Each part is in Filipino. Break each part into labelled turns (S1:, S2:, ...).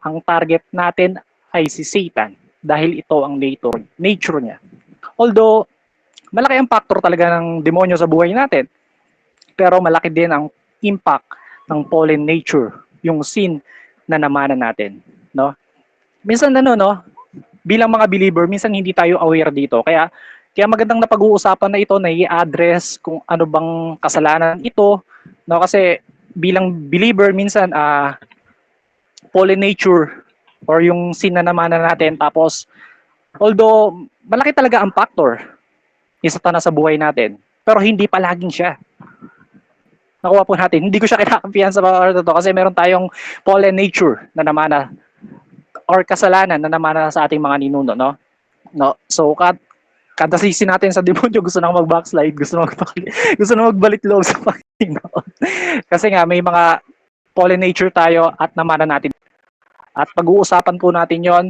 S1: ang target natin ay si Satan dahil ito ang nature niya. Although, malaki ang factor talaga ng demonyo sa buhay natin, pero malaki din ang impact ng fallen nature, yung sin na namana natin, no? Minsan no, bilang mga believer, minsan hindi tayo aware dito. Kaya magandang na pag-uusapan na ito, na i-address kung ano bang kasalanan ito, no? Kasi bilang believer minsan fallen nature or yung sin na namana natin, tapos although malaki talaga ang factor ni Satanas sa buhay natin, pero hindi palaging siya. Nakuha po natin. Hindi ko siya kinakampihan sa mga to kasi meron tayong fallen nature na namana or kasalanan na namana sa ating mga ninuno, no? No. So kada sisi natin sa demonyo, gusto nang mag-backslide, gusto na magbalik loob sa Panginoon. Kasi nga may mga fallen nature tayo at namana natin. At pag-uusapan po natin 'yon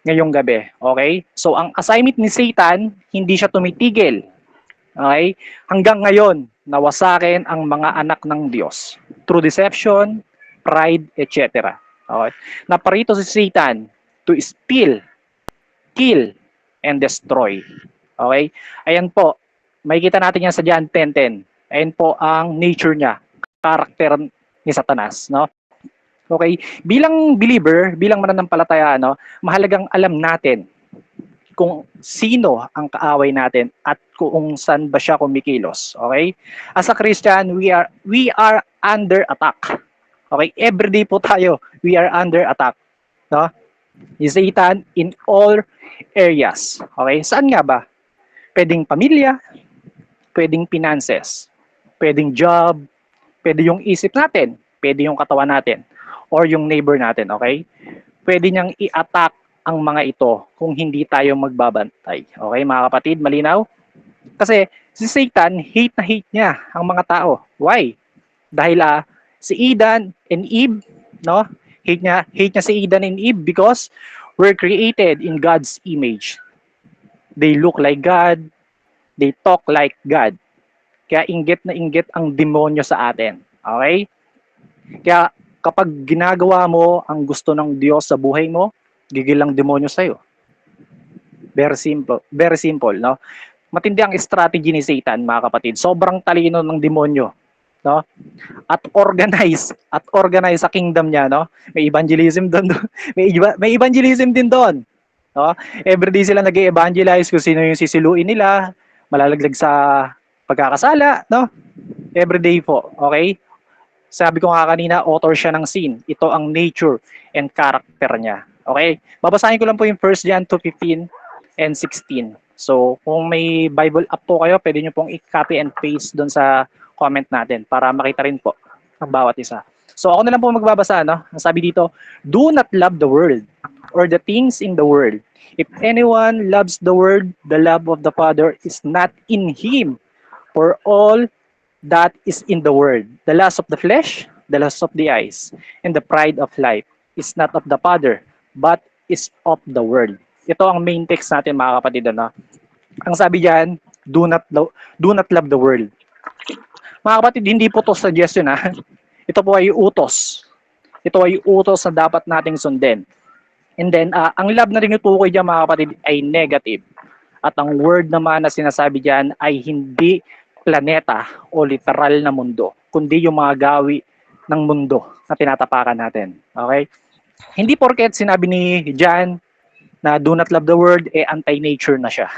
S1: ngayong gabi. Okay? So ang assignment ni Satan, hindi siya tumitigil. Okay? Hanggang ngayon, nawasakin ang mga anak ng Diyos through deception, pride, etc. Okay? Naparito si Satan to steal, kill, and destroy. Okay? Ayan po. Makikita natin yan sa John 10:10. Ayan po ang nature niya, character ni Satanas, no? Okay? Bilang believer, bilang mananampalataya, no, mahalagang alam natin kung sino ang kaaway natin at kung saan ba siya kumikilos. Okay? As a Christian, we are under attack. Okay? Every day po tayo, we are under attack. No? Ni Satan in all areas. Okay? Saan nga ba? Pwedeng pamilya, pwedeng finances, pwedeng job, pwede yung isip natin, pwede yung katawan natin, or yung neighbor natin. Okay? Pwede niyang i-attack ang mga ito kung hindi tayo magbabantay. Okay, mga kapatid, malinaw? Kasi si Satan, hate na hate niya ang mga tao. Why? Dahil si Eden and Eve, no? Hate niya si Eden and Eve because we're created in God's image. They look like God, they talk like God. Kaya inggit na inggit ang demonyo sa atin. Okay? Kaya kapag ginagawa mo ang gusto ng Diyos sa buhay mo, gigil ang demonyo sa'yo. Very simple, no? Matindi ang strategy ni Satan, mga kapatid. Sobrang talino ng demonyo, no? At organize sa kingdom niya, no? May evangelism doon, may evangelism din doon, no? Everyday sila nag-evangelize kung sino yung sisiluin nila, malalaglag sa pagkakasala, no? Everyday po, okay? Sabi ko nga kanina, author siya ng sin. Ito ang nature and character niya. Okay? Babasahin ko lang po yung 1 John 2:15 and 16. So, kung may Bible app po kayo, pwede nyo pong i-copy and paste doon sa comment natin para makita rin po ang bawat isa. So, ako na lang po magbabasa, no? Ang sabi dito, do not love the world or the things in the world. If anyone loves the world, the love of the Father is not in him. For all that is in the world, the lust of the flesh, the lust of the eyes, and the pride of life is not of the Father, but is of the world. Ito ang main text natin, mga kapatid. Ano? Ang sabi diyan, do not love the world. Mga kapatid, hindi po to suggestion. Ito po ay utos. Ito ay utos na dapat nating sundin. And then, ang love na tinutukoy diyan, mga kapatid, ay negative. At ang word naman na sinasabi diyan ay hindi planeta o literal na mundo, kundi yung mga gawi ng mundo na tinatapakan natin. Okay? Hindi porket sinabi ni John na do not love the world, anti-nature na siya.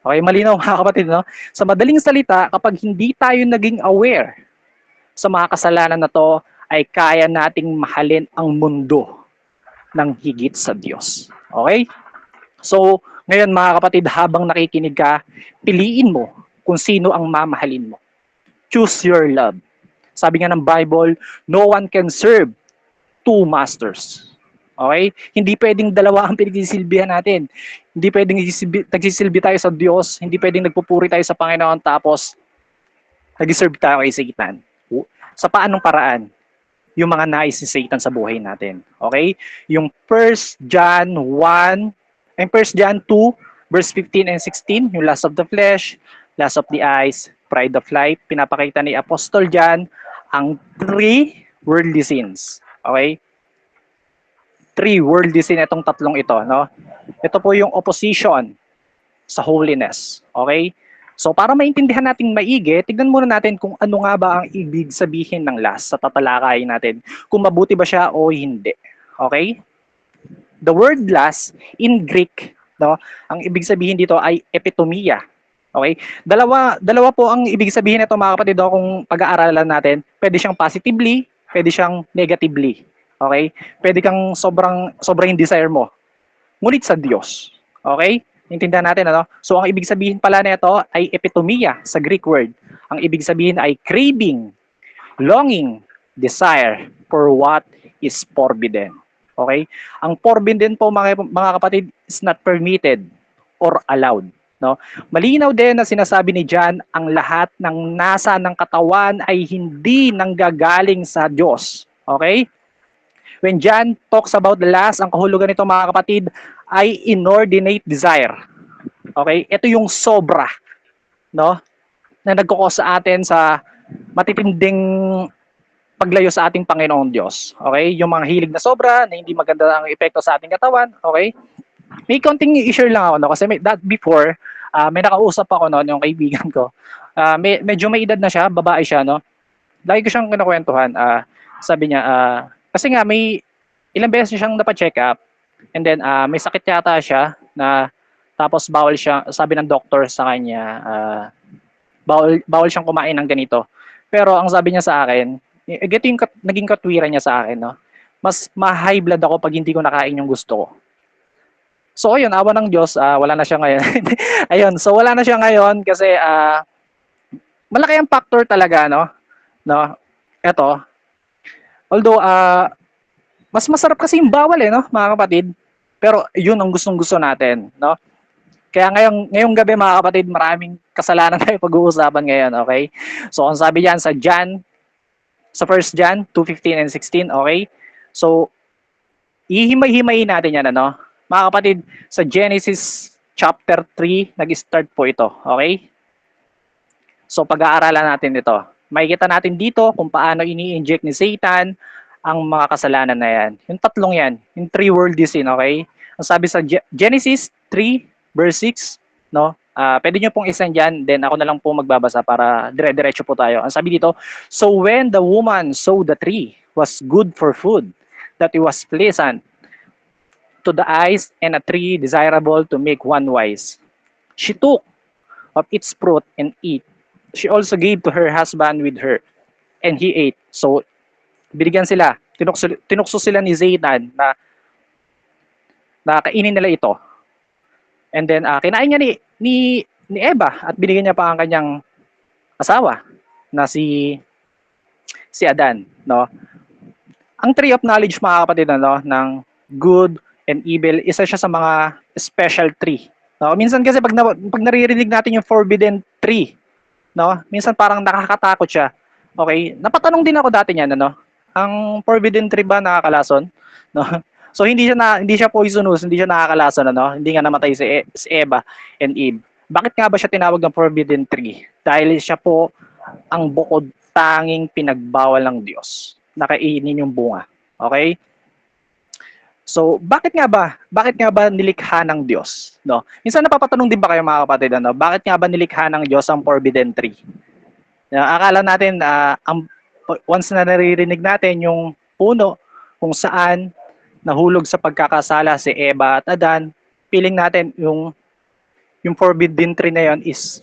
S1: Okay, malinaw mga kapatid, no? Sa madaling salita, kapag hindi tayo naging aware sa mga kasalanan na to, ay kaya nating mahalin ang mundo ng higit sa Diyos. Okay? So, ngayon mga kapatid, habang nakikinig ka, piliin mo kung sino ang mamahalin mo. Choose your love. Sabi nga ng Bible, no one can serve two masters. Okay? Hindi pwedeng dalawa ang pinagsisilbihan natin. Hindi pwedeng nagsisilbi tayo sa Diyos, hindi pwedeng nagpupuri tayo sa Panginoon tapos nag-serve tayo kay Satan. Sa paanong paraan? Yung mga nais ni Satan sa buhay natin. Okay? Yung 1 John 2, verse 15 and 16, yung lust of the flesh, lust of the eyes, pride of life, pinapakita ni Apostle John ang 3 worldly sins. Okay? three worldly sin itong tatlong ito, no? Ito po yung opposition sa holiness. Okay? So para maintindihan natin maigi, tignan muna natin kung ano nga ba ang ibig sabihin ng lust sa tatalakayin natin. Kung mabuti ba siya o hindi. Okay? The word lust in Greek, no, ang ibig sabihin dito ay epitomia. Okay? Dalawa po ang ibig sabihin nito mga kapatid kung pag-aaralan natin. Pwede siyang positively, pwede siyang negatively. Okay? Pwede kang sobrang desire mo. Ngunit sa Diyos. Okay? Intindihan natin, ano? So, ang ibig sabihin pala nito ay epitomia sa Greek word. Ang ibig sabihin ay craving, longing, desire for what is forbidden. Okay? Ang forbidden po, mga kapatid, is not permitted or allowed. No? Malinaw din na sinasabi ni John, ang lahat ng nasa ng katawan ay hindi nanggagaling sa Diyos. Okay? When John talks about the lust, ang kahulugan nito mga kapatid ay inordinate desire. Okay? Ito yung sobra, no? Na nagko-cause sa atin sa matitinding paglayo sa ating Panginoong Diyos. Okay? Yung mga hilig na sobra, na hindi maganda ang epekto sa ating katawan. Okay? May konting i-share lang ako, no? Kasi before, may nakausap ako noon, yung kaibigan ko. Medyo may edad na siya, babae siya, no? Lagi ko siyang kinakwentuhan. Sabi niya, kasi nga may ilang beses siyang napa-check up, and then may sakit yata siya na tapos bawal siya, sabi ng doctor sa kanya, bawal siyang kumain ng ganito. Pero ang sabi niya sa akin, ito yung naging katwiran niya sa akin, no? Mas ma-high blood ako pag hindi ko nakain yung gusto ko. So ayun, awa ng Diyos, wala na siya ngayon. Ayun, so wala na siya ngayon kasi malaki ang factor talaga, no? No. Ito, although mas masarap kasi yung bawal no, mga kapatid. Pero yun ang gustong-gusto natin, no? Kaya ngayong gabi mga kapatid, maraming kasalanan tayo pag-uusapan ngayon, okay? So ang sabi diyan sa sa 1 John 2:15 and 16, okay? So ihimay-himayin natin yan, ano? Mga kapatid, sa Genesis chapter 3 nag-start po ito, okay? So pag-aaralan natin ito. Makikita natin dito kung paano ini-inject ni Satan ang mga kasalanan na yan. Yung tatlong yan, yung three worldly sin, okay? Ang sabi sa Genesis 3 verse 6, no? Pwede nyo pong isend dyan, then ako na lang po magbabasa para dire-diretso po tayo. Ang sabi dito, so when the woman saw the tree was good for food, that it was pleasant to the eyes and a tree desirable to make one wise, she took of its fruit and ate. She also gave to her husband with her, and he ate. So, binigyan sila, tinukso sila ni Satan na kainin nila ito. And then, kinain niya ni Eva at binigyan niya pa ang kanyang asawa na si Adan, no? Ang tree of knowledge, mga kapatid, no, ng good and evil, isa siya sa mga special tree. No? Minsan kasi pag naririnig natin yung forbidden tree, no? Minsan parang nakakatakot siya. Okay? Napatanong din ako dati niyan, ano? Ang forbidden tree ba nakakalason? No? So hindi siya poisonous, hindi siya nakakalason, ano? Hindi nga namatay si Eva and Eve. Bakit nga ba siya tinawag ng forbidden tree? Dahil siya po ang bukod tanging pinagbawal ng Diyos na kainin yung bunga. Okay? So, bakit nga ba nilikha ng Diyos, no? Minsan napapatanong din ba kayo mga kapatid, ano? Bakit nga ba nilikha ng Diyos ang forbidden tree? Akala natin once na naririnig natin yung puno kung saan nahulog sa pagkakasala si Eva at Adan, feeling natin yung forbidden tree na yon is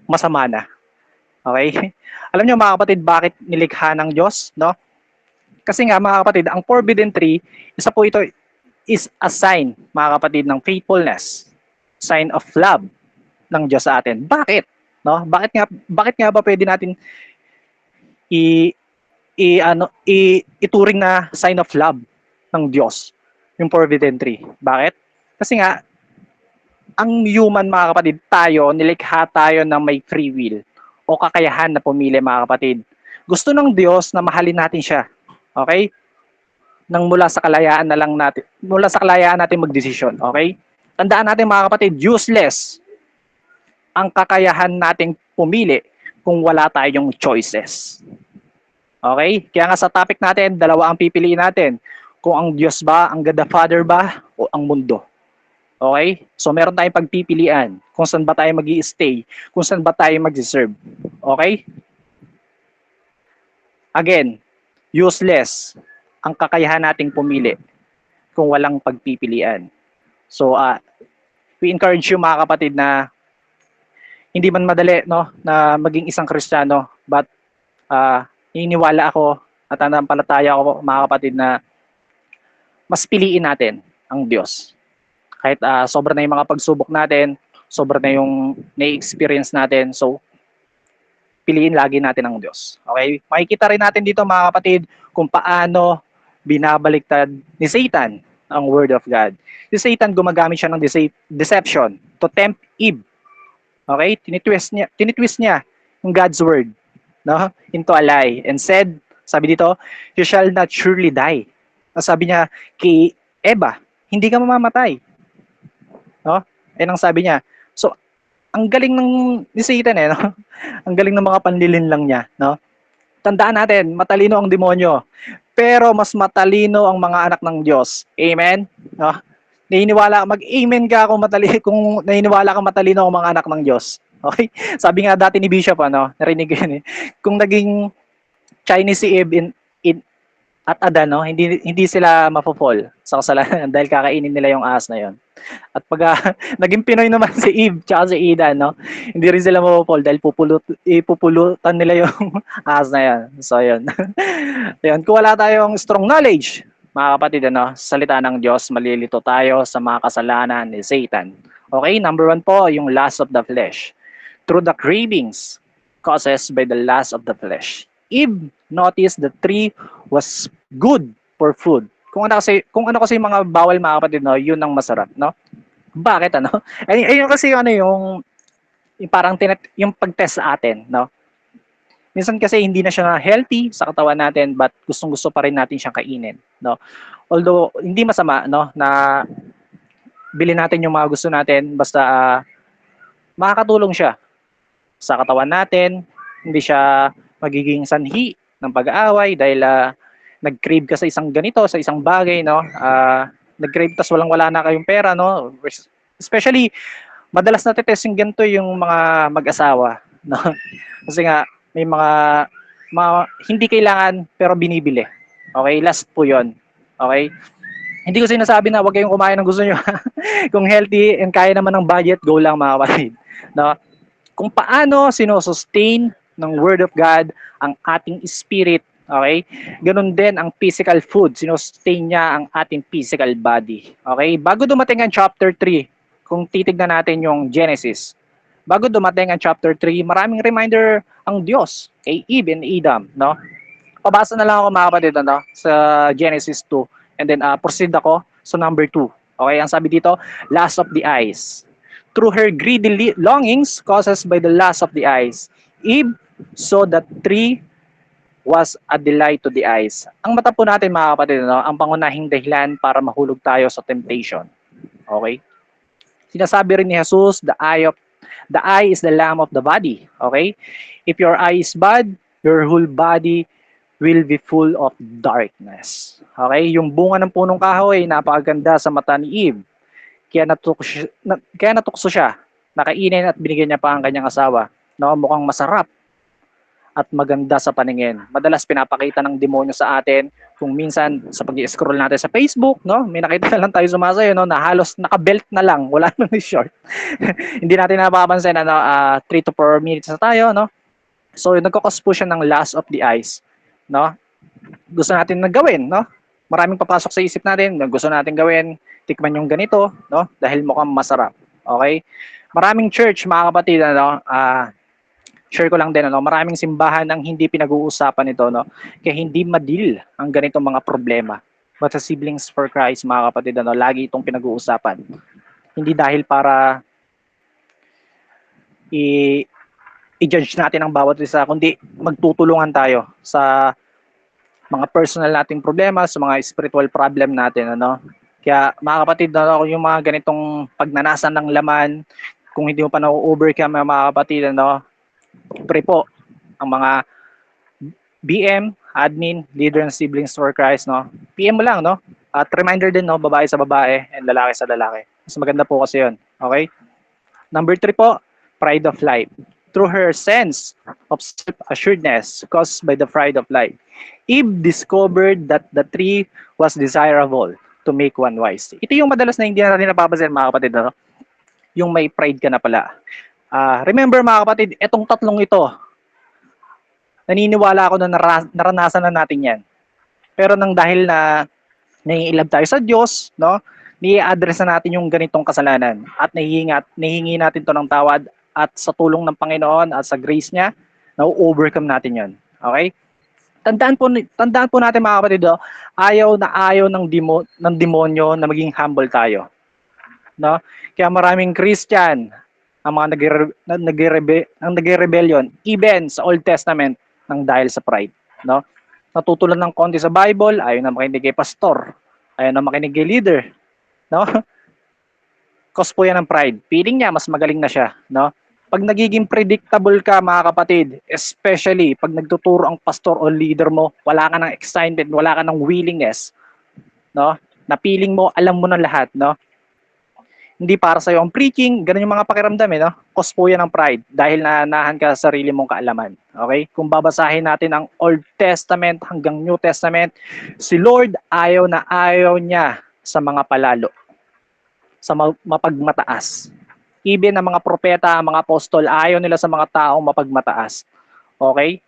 S1: masama na. Okay? Alam niyo mga kapatid, bakit nilikha ng Diyos, no? Kasi nga mga kapatid, ang forbidden tree, isa po ito is a sign, mga kapatid, ng faithfulness, sign of love ng Diyos sa atin. Bakit? No? Bakit nga ba pwede natin ituring na sign of love ng Diyos yung forbidden tree? Bakit? Kasi nga ang human, mga kapatid, nilikha tayo ng may free will o kakayahan na pumili, mga kapatid. Gusto ng Diyos na mahalin natin siya. Okay? Nang mula sa kalayaan natin magdesisyon, okay? Tandaan natin mga kapatid, useless ang kakayahan nating pumili kung wala tayong choices. Okay? Kaya nga sa topic natin, dalawa ang pipiliin natin. Kung ang Diyos ba, ang God the Father ba, o ang mundo. Okay? So meron tayong pagpipilian kung saan ba tayo mag-i-stay, kung saan ba tayo mag-serve. Okay? Again, useless ang kakayahan nating pumili kung walang pagpipilian. So, we encourage you mga kapatid na hindi man madali no na maging isang Kristiyano, but naniniwala ako at nanampalataya ako mga kapatid na mas piliin natin ang Diyos. Kahit sobra na yung mga pagsubok natin, sobra na yung na-experience natin, so piliin lagi natin ang Diyos. Okay? Makikita rin natin dito mga kapatid kung paano binabaliktad ni Satan ang Word of God. Si Satan gumagamit siya ng deception to tempt Eve. Okay? Tinitwist niya yung God's Word, no? Into a lie and said, sabi dito, you shall not surely die. Sabi niya kay Eva, hindi ka mamamatay. No? And ang sabi niya, so ang galing ng ni Satan no? Ang galing ng mga panlilin lang niya, no? Tandaan natin, matalino ang demonyo, pero mas matalino ang mga anak ng Diyos. Amen? No? Mag-amen ka kung naniniwala ka matalino ang mga anak ng Diyos. Okay? Sabi nga dati ni Bishop, narinig ko yun eh, kung naging Chinese si Eve at Adan, no, hindi sila mapofall sa kasalanan dahil kakainin nila yung ahas na yon. At pag naging Pinoy naman si Eve tsaka si Eden, no, hindi rin sila mapofall dahil ipupulutan nila yung ahas na yan. So, yun. Yun. Kung wala tayong strong knowledge, mga kapatid, salita ng Diyos, malilito tayo sa mga kasalanan ni Satan. Okay, number 1 po, yung lust of the flesh. Through the cravings caused by the lust of the flesh. Eve noticed the tree was good for food. Kung ano kasi yung mga bawal mga kapatid, no, yun ang masarap, no? Bakit ano? Ayun kasi yung parang yung pag-test sa atin, no? Minsan kasi hindi na siya healthy sa katawan natin, but gustong-gusto pa rin natin siyang kainin, no? Although hindi masama, no, na bilhin natin yung mga gusto natin, basta makakatulong siya sa katawan natin, hindi siya magiging sanhi ng pag-aaway dahil nag-crave ka sa isang ganito, sa isang bagay, no? Nag-crave tas walang-wala na kayong pera, no? Especially, madalas natetest yung ganito yung mga mag-asawa, no? Kasi nga, may mga hindi kailangan pero binibili. Okay? Last po yon. Okay? Hindi ko sinasabi na huwag kayong kumain ng gusto nyo. Kung healthy and kaya naman ng budget, go lang mga kapatid. No? Kung paano sinosustain ng Word of God ang ating spirit, okay? Ganun din ang physical food, sinosustain niya ang ating physical body. Okay? Bago dumating ang chapter 3, kung titignan natin yung Genesis, bago dumating ang chapter 3, maraming reminder ang Diyos kay Eve and Adam, no? Pabasa na lang ako mga kapatid, sa Genesis 2, and then proceed ako sa number 2. Okay, ang sabi dito, lust of the eyes. Through her greedy longings caused by the lust of the eyes, Eve saw that tree was a delight to the eyes. Ang mata po natin mga kapatid, ang pangunahing dahilan para mahulog tayo sa temptation. Okay? Sinasabi rin ni Jesus, the eye is the lamp of the body. Okay? If your eye is bad, your whole body will be full of darkness. Okay? Yung bunga ng punong kahoy, napakaganda sa mata ni Eve. Kaya natukso siya. Nakainin at binigyan niya pa ang kanyang asawa. No, mukhang masarap at maganda sa paningin. Madalas pinapakita ng demonyo sa atin kung minsan sa pag-i-scroll natin sa Facebook, no, may nakita na lang tayo sumasayo, no, na halos naka-belt na lang, wala nang short. Hindi natin napapansin 3 to 4 minutes na tayo, no. So nagko-cause po siya ng lust of the eyes, no. Gusto natin na gawin, no. Maraming papasok sa isip natin, gusto natin gawin, tikman yung ganito, no, dahil mukhang masarap. Okay? Maraming church, mga kapatid, share ko lang din, maraming simbahan ang hindi pinag-uusapan ito, no, kaya hindi madil ang ganitong mga problema. But sa Siblings for Christ, mga kapatid, lagi itong pinag-uusapan. Hindi dahil para i-judge natin ang bawat isa, kundi magtutulungan tayo sa mga personal nating problema, sa mga spiritual problem natin, Kaya mga kapatid, yung mga ganitong pagnanasan ng laman, kung hindi mo pa na-overcome mga kapatid, pray po ang mga BM, admin, leader ng Siblings for Christ, no? PM mo lang, no? At reminder din, no? Babae sa babae and lalaki sa lalaki. Mas maganda po kasi yun. Okay? Number 3 po, pride of life. Through her sense of self-assuredness caused by the pride of life, Eve discovered that the tree was desirable to make one wise. Ito yung madalas na hindi natin napapansin, mga kapatid, no? Yung may pride ka na pala. Remember, mga kapatid, etong tatlong ito, naniniwala ako na naranasan na natin yan. Pero nang dahil na naiilab tayo sa Diyos, no, ni-address na natin yung ganitong kasalanan at nahihingi natin to ng tawad at sa tulong ng Panginoon at sa grace niya, na-overcome natin yon. Okay? Tandaan po natin, mga kapatid, ayaw na ayaw ng demonyo na maging humble tayo. No? Kaya maraming Christian ang mga nagre-rebellion even sa Old Testament ng dahil sa pride, no? Natutulan ng konti sa Bible, ayaw na makinig kay pastor, ayaw na makinig kay leader, no? Cause po yan ng pride. Feeling niya mas magaling na siya, no? Pag nagiging predictable ka, mga kapatid, especially pag nagtuturo ang pastor o leader mo, wala ka ng excitement, wala ka ng willingness, no? Na feeling mo, alam mo na lahat, no? Hindi para sa'yo ang preaching, ganun yung mga pakiramdam, no? Cause po yan ng pride dahil nanahan ka sa sarili mong kaalaman. Okay? Kung babasahin natin ang Old Testament hanggang New Testament, si Lord ayaw na ayaw niya sa mga palalo, sa mapagmataas. Even ang mga propeta, mga apostol, ayaw nila sa mga taong mapagmataas. Okay?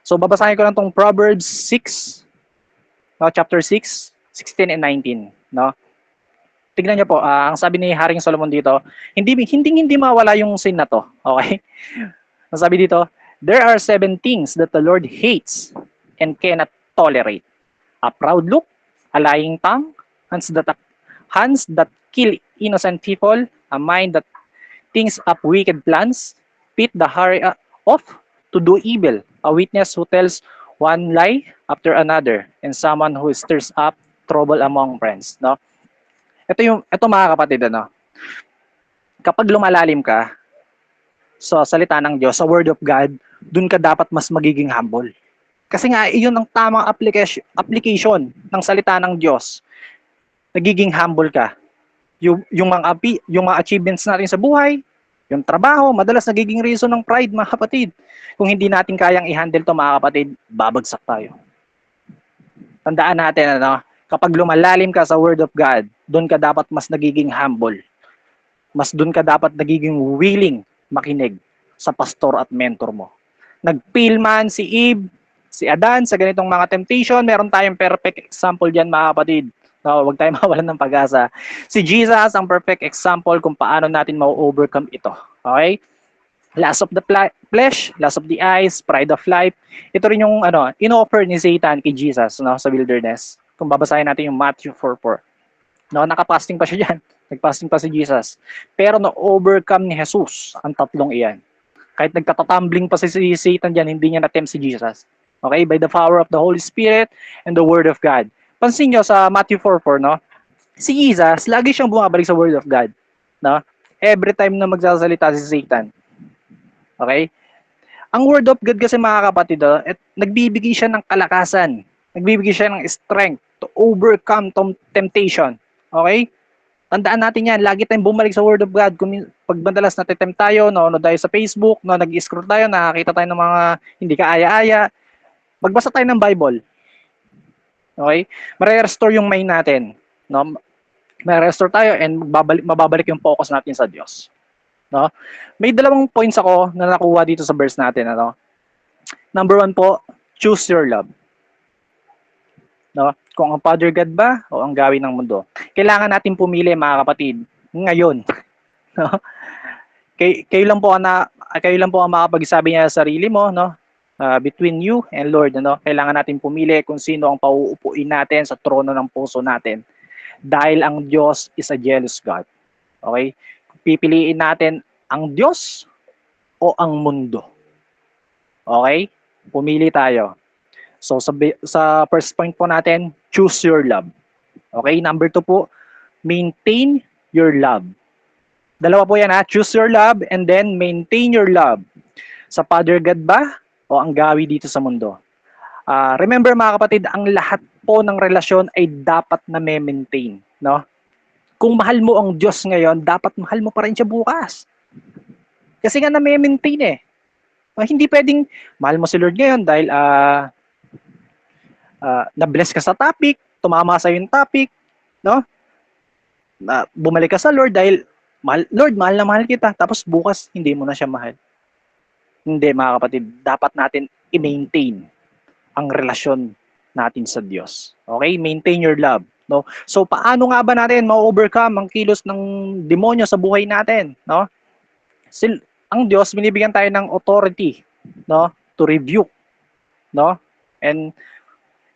S1: So babasahin ko lang tong Proverbs 6, no, chapter 6, 16 and 19, no? Tignan niyo po, ang sabi ni Haring Solomon dito, hindi mawala yung sin na to. Okay? Ang sabi dito, there are 7 things that the Lord hates and cannot tolerate. A proud look, a lying tongue, hands that kill innocent people, a mind that thinks up wicked plans, feet that hurry off to do evil, a witness who tells one lie after another, and someone who stirs up trouble among friends. No? Ito mga kapatid, ano, kapag lumalalim ka sa salita ng Diyos, sa Word of God, dun ka dapat mas magiging humble. Kasi nga, iyon ang tamang application ng salita ng Diyos. Nagiging humble ka. Yung mga achievements natin sa buhay, yung trabaho, madalas nagiging reason ng pride, mga kapatid. Kung hindi natin kayang i-handle to, mga kapatid, babagsak tayo. Tandaan natin, ano, kapag lumalalim ka sa Word of God, doon ka dapat mas nagiging humble. Mas doon ka dapat nagiging willing makinig sa pastor at mentor mo. Nag-fail man si Eve, si Adan sa ganitong mga temptation, meron tayong perfect example diyan, mga kapatid. No, huwag tayong mawalan ng pag-asa. Si Jesus ang perfect example kung paano natin ma-overcome ito. Okay? Lust of the flesh, lust of the eyes, pride of life. Ito rin yung in-offer ni Satan kay Jesus, no, sa wilderness. Kung babasahin natin yung Matthew 4:4. No, nakapasting pa siya diyan. Nagpasting pa si Jesus. Pero na-overcome ni Jesus ang tatlong iyan. Kahit nagtatatumbling pa si Satan diyan, hindi niya na-tempt si Jesus. Okay? By the power of the Holy Spirit and the Word of God. Pansin nyo sa Matthew 4:4, no? Si Jesus, lagi siyang bumabalik sa Word of God. No? Every time na magsasalita si Satan. Okay? Ang Word of God kasi, mga kapatid, nagbibigay siya ng kalakasan. Nagbibigay siya ng strength to overcome temptation. Okay? Tandaan natin yan. Lagi tayong bumalik sa Word of God. Kung pag madalas natitempt tayo, no tayo sa Facebook, no, nag-scroll tayo, nakakita tayo ng mga hindi kaaya-aya, magbasa tayo ng Bible. Okay? Mare-restore yung mind natin. No? Mare-restore tayo and mababalik yung focus natin sa Diyos. No? May dalawang points ako na nakuha dito sa verse natin. Ano? Number 1 po, choose your love. No? Kung ang Father God ba o ang gawin ng mundo. Kailangan natin pumili, mga kapatid, ngayon. No? Kayo lang po ang makapagsabi niya sa sarili mo, no? Between you and Lord, ano? Kailangan natin pumili kung sino ang pauupuin natin sa trono ng puso natin. Dahil ang Diyos is a jealous God. Okay? Pipiliin natin ang Diyos o ang mundo. Okay? Pumili tayo. So sa first point po natin, choose your love. Okay? Number 2 po, maintain your love. Dalawa po yan, ha? Choose your love and then maintain your love. Sa Father God ba o ang gawi dito sa mundo? Remember mga kapatid, ang lahat po ng relasyon ay dapat na maintain, no? Kung mahal mo ang Diyos ngayon, dapat mahal mo pa rin siya bukas. Kasi nga na maintain eh. Hindi pwedeng mahal mo si Lord ngayon dahil na-bless ka sa topic, tumama sa yung topic, no? Bumalik ka sa Lord dahil Lord, mahal na mahal kita. Tapos bukas, hindi mo na siya mahal. Hindi mga kapatid, dapat natin i-maintain ang relasyon natin sa Diyos. Okay? Maintain your love. No? So paano nga ba natin ma-overcome ang kilos ng demonyo sa buhay natin? No? Ang Diyos, binibigyan tayo ng authority, no? To rebuke. No? And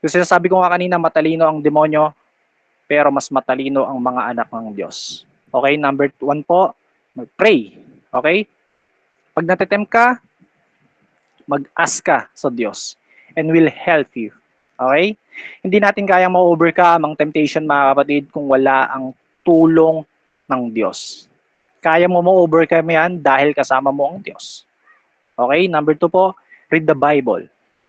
S1: kasi sabi ko nga kanina, matalino ang demonyo, pero mas matalino ang mga anak ng Diyos. Okay? Number 1 po, mag-pray. Okay? Pag natitempt ka, mag-ask ka sa Diyos and will help you. Okay? Hindi natin kayang ma-overcome ang temptation mga kapatid kung wala ang tulong ng Diyos. Kaya mo ma-overcome yan dahil kasama mo ang Diyos. Okay? Number 2 po, read the Bible.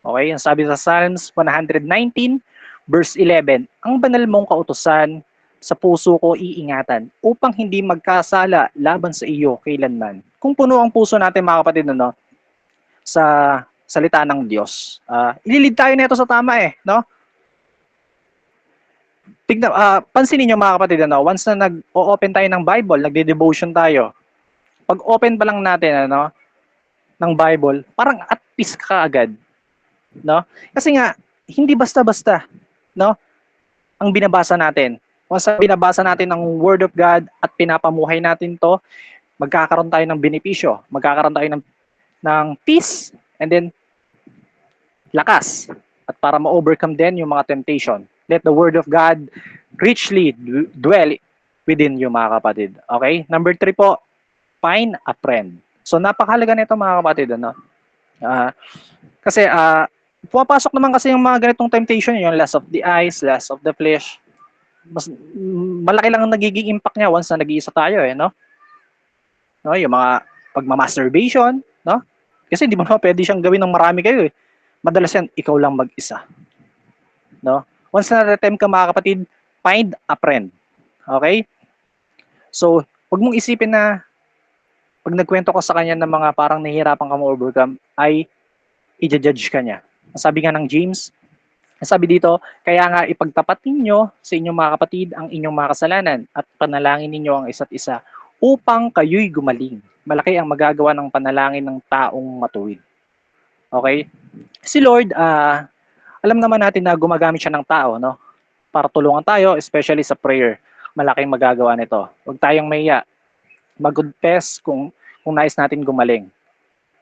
S1: Okay? Ang sabi sa Psalms 119 verse 11, ang banal mong kautusan sa puso ko iingatan upang hindi magkasala laban sa iyo kailanman. Kung puno ang puso natin mga kapatid, no, sa salita ng Diyos, ililid tayo nito sa tama eh, no? Tignan, pansinin niyo mga kapatid, ano, once na nag-o-open tayo ng Bible, nagde-devotion tayo, pag open pa lang natin, ano, ng Bible, parang at peace ka agad, no? Kasi nga, hindi basta-basta, no, ang binabasa natin. Once na binabasa natin ang Word of God at pinapamuhay natin to, magkakaroon tayo ng benepisyo, magkakaroon tayo ng peace, and then lakas. At para ma-overcome din yung mga temptation. Let the Word of God richly dwell within you mga kapatid. Okay? Number 3 po, find a friend. So napakahalaga nito mga kapatid. Ano? Kasi pumapasok naman kasi yung mga ganitong temptation, yung lust of the eyes, lust of the flesh. Mas malaki lang ang nagiging impact niya once na nag-iisa tayo, eh, no? No, yung mga pagma-masturbation, no? Kasi hindi mo naman pwede siyang gawin ng marami kayo, eh. Madalas yan, ikaw lang mag-isa. No? Once na na-attempt ka mga kapatid, find a friend. Okay? So, wag mong isipin na pag nagkwento ka sa kanya ng mga parang nahihirapan ka ma-overcome, ay i-judge ka niya. Sabi nga ng James, sabi dito, kaya nga ipagtapat ninyo sa inyong mga kapatid ang inyong mga kasalanan at panalangin ninyo ang isa't isa upang kayo'y gumaling. Malaki ang magagawa ng panalangin ng taong matuwid. Okay? Si Lord, alam naman natin na gumagamit siya ng tao, no? Para tulungan tayo, especially sa prayer. Malaking magagawa nito. Huwag tayong mahiya. Mag-confess kung nais natin gumaling.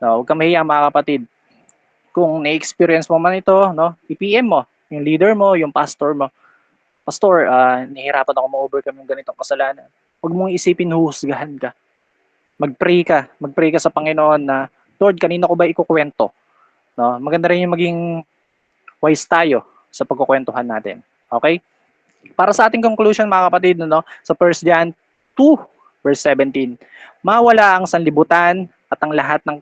S1: No? Huwag kang mahiya mga kapatid. Kung na-experience mo man ito, no? I-PM mo. Yung leader mo, yung pastor mo. Pastor, nahihirapan ako ma-overcome yung ganitong kasalanan. Huwag mong isipin huhusgahan ka. Mag-pray ka. Mag-pray ka sa Panginoon na, Lord, kanina ko ba ikukwento? No? Maganda rin yung maging wise tayo sa pagkukwentuhan natin. Okay? Para sa ating conclusion mga kapatid, no, sa 1 John 2 verse 17, mawala ang sanlibutan at ang lahat ng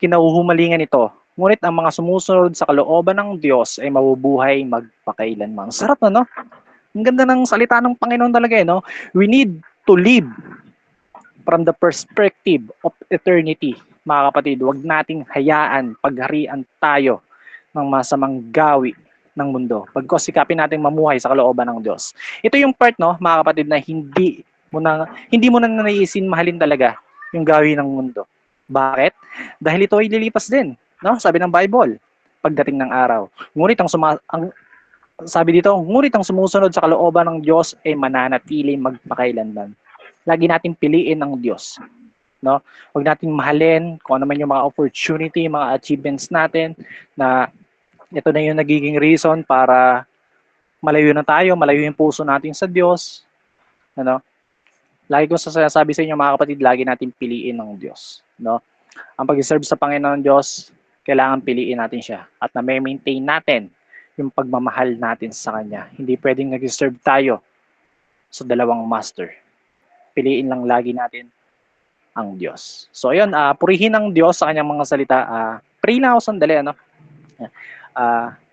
S1: kinahuhumalingan nito. Ngunit ang mga sumusunod sa kalooban ng Diyos ay mabubuhay magpakailanman. Sarap na, no? Ang ganda ng salita ng Panginoon talaga, no? We need to live from the perspective of eternity. Mga kapatid, huwag nating hayaan pagharian tayo ng masamang gawi ng mundo. Pagkos sikapin natin mamuhay sa kalooban ng Diyos. Ito yung part, no, mga kapatid, na hindi mo na naiisin mahalin talaga yung gawi ng mundo. Bakit? Dahil ito ay lilipas din, no? Sabi ng Bible, pagdating ng araw. Ngunit sabi dito, ngunit ang sumusunod sa kalooban ng Diyos ay mananatili magpakailanman. Lagi nating piliin ang Diyos. No? Huwag nating mahalin kung ano man yung mga opportunity, mga achievements natin na ito na yung nagiging reason para malayo na tayo, malayo yung puso natin sa Diyos. Ano? Lagi ko sasabi sa inyo mga kapatid, lagi natin piliin ang Diyos. No? Ang pag-serve sa Panginoon Diyos, kailangan piliin natin siya at na-maintain natin yung pagmamahal natin sa Kanya. Hindi pwedeng nag-serve tayo sa dalawang master. Piliin lang lagi natin ang Diyos. So ayun, purihin ang Diyos sa Kanyang mga salita. Pray na ako sandali, ano?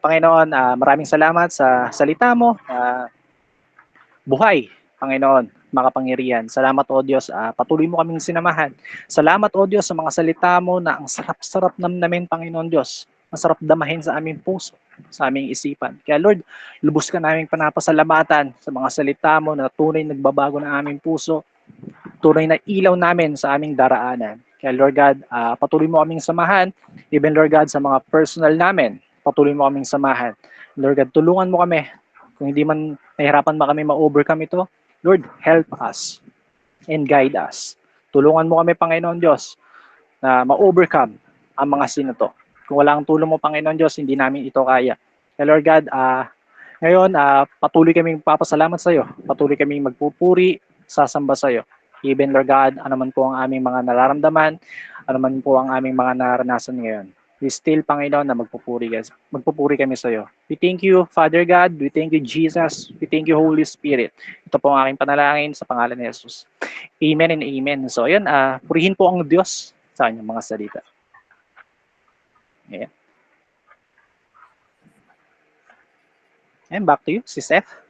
S1: Panginoon, maraming salamat sa salita mo. Buhay, Panginoon, makapangyarihan. Salamat, O Diyos, patuloy mo kaming sinamahan. Salamat, O Diyos, sa mga salita mo na ang sarap-sarap namnamin, Panginoon Diyos. Masarap damahin sa aming puso, sa aming isipan. Kaya Lord, lubos ka naming panapasalamatan sa mga salita mo na tunay nagbabago ng aming puso, tunay na ilaw namin sa aming daraanan. Kaya Lord God, patuloy mo kaming samahan, even Lord God, sa mga personal namin, patuloy mo kaming samahan. Lord God, tulungan mo kami. Kung hindi man nahirapan ba kami ma-overcome ito, Lord, help us and guide us. Tulungan mo kami, Panginoon Diyos, na ma-overcome ang mga sin na to. Kung wala ang tulong mo, Panginoon Diyos, hindi namin ito kaya. Kaya Lord God, ngayon, patuloy kaming papasalamat sa iyo. Patuloy kaming magpupuri, sasamba sa iyo. Even Lord God, ano man po ang aming mga nararamdaman, ano man po ang aming mga naranasan ngayon. We still, Panginoon, na magpupuri kami sa iyo. We thank you, Father God. We thank you, Jesus. We thank you, Holy Spirit. Ito po ang aking panalangin sa pangalan ni Jesus. Amen and amen. So, ayun, purihin po ang Diyos sa kanyang mga salita. Ayan. And back to you, Sis F.